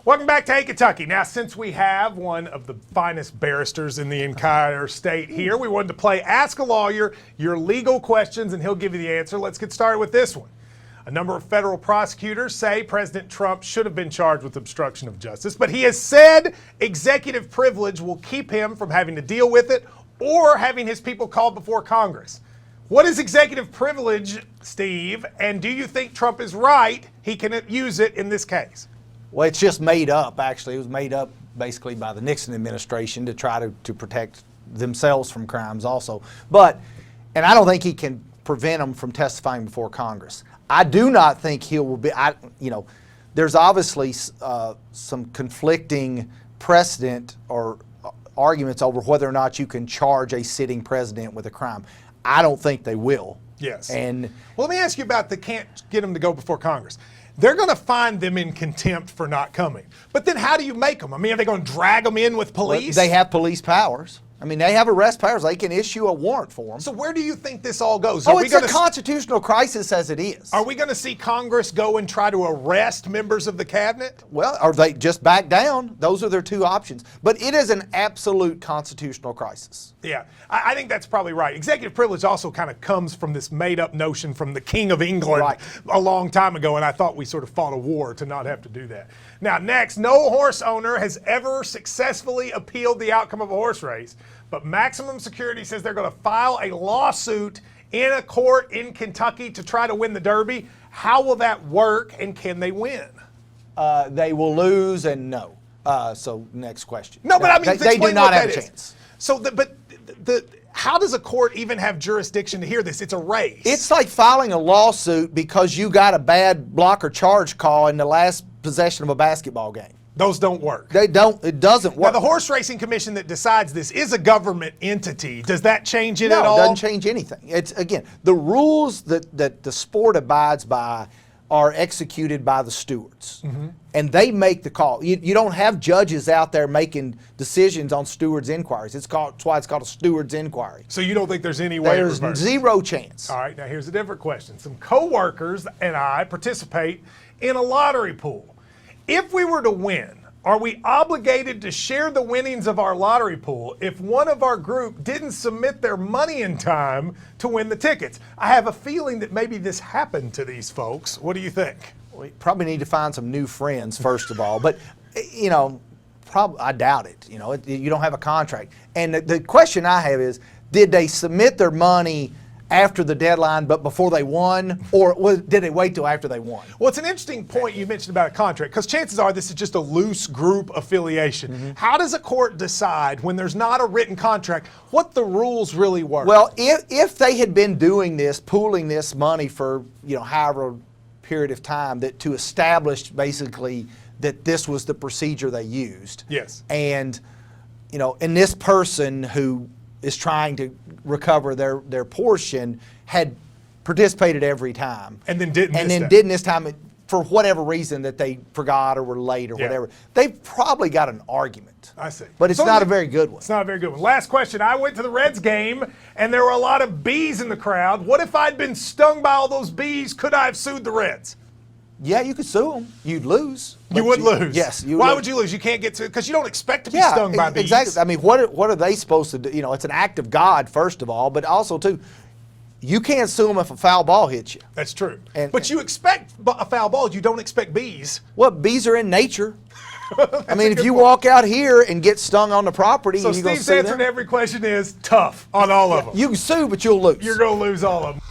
Welcome back to Hey Kentucky. Now, since we have one of the finest barristers in the entire state here, we wanted to play Ask a Lawyer, your legal questions, and he'll give you the answer. Let's get started with this one. A number of federal prosecutors say President Trump should have been charged with obstruction of justice, but he has said executive privilege will keep him from having to deal with it or having his people called before Congress. What is executive privilege, Steve, and do you think Trump is right he can use it in this case? Well, it's just made up, actually. It was made up basically by the Nixon administration to try to protect themselves from crimes also. And I don't think he can prevent them from testifying before Congress. I do not think he will be, there's obviously some conflicting precedent or arguments over whether or not you can charge a sitting president with a crime. I don't think they will. Yes. And well, let me ask you about the can't get them to go before Congress. They're going to find them in contempt for not coming. But then how do you make them? I mean, are they going to drag them in with police? They have police powers. I mean, they have arrest powers. They can issue a warrant for them. So where do you think this all goes? It's a constitutional crisis as it is. Are we going to see Congress go and try to arrest members of the cabinet? Well, or they just back down. Those are their two options. But it is an absolute constitutional crisis. Yeah, I think that's probably right. Executive privilege also kind of comes from this made-up notion from the King of England a long time ago, and I thought we sort of fought a war to not have to do that. Now, next, no horse owner has ever successfully appealed the outcome of a horse race, but Maximum Security says they're going to file a lawsuit in a court in Kentucky to try to win the Derby. How will that work, and can they win? They will lose, and no. So next question. No, but I mean, they do not have a chance. So, how does a court even have jurisdiction to hear this? It's a race. It's like filing a lawsuit because you got a bad block or charge call in the last possession of a basketball game. Those don't work. They don't. It doesn't work. Now, the Horse Racing Commission that decides this is a government entity. Does that change it at all? No, it doesn't change anything. It's, again, the rules that the sport abides by are executed by the stewards. Mm-hmm. And they make the call. You don't have judges out there making decisions on stewards' inquiries. That's why it's called a steward's inquiry. So you don't think there's any way? There's zero chance. All right, now here's a different question. Some coworkers and I participate in a lottery pool. If we were to win, are we obligated to share the winnings of our lottery pool if one of our group didn't submit their money in time to win the tickets? I have a feeling that maybe this happened to these folks. What do you think? We probably need to find some new friends, first of all. But, I doubt it. You don't have a contract. And the question I have is, did they submit their money after the deadline but before they won, or did they wait till after they won? Well, it's an interesting point you mentioned about a contract, because chances are this is just a loose group affiliation. Mm-hmm. How does a court decide when there's not a written contract what the rules really were? Well, if they had been doing this, pooling this money for however period of time to establish basically that this was the procedure they used. Yes. And and this person who is trying to recover their portion had participated every time. And then didn't this time for whatever reason that they forgot or were late or whatever. They've probably got an argument. I see. But it's not a very good one. It's not a very good one. Last question. I went to the Reds game and there were a lot of bees in the crowd. What if I'd been stung by all those bees? Could I have sued the Reds? Yeah, you could sue them. You'd lose. You would lose? Yes. Why would you lose? You can't get to, because you don't expect to be stung by bees. Exactly. I mean, what are they supposed to do? It's an act of God, first of all, but also, too, you can't sue them if a foul ball hits you. That's true. But you expect a foul ball. You don't expect bees. Well, bees are in nature. I mean, if you walk out here and get stung on the property, so and you're going to sue them? Steve's answer to every question is tough on all of them. You can sue, but you'll lose. You're going to lose all of them.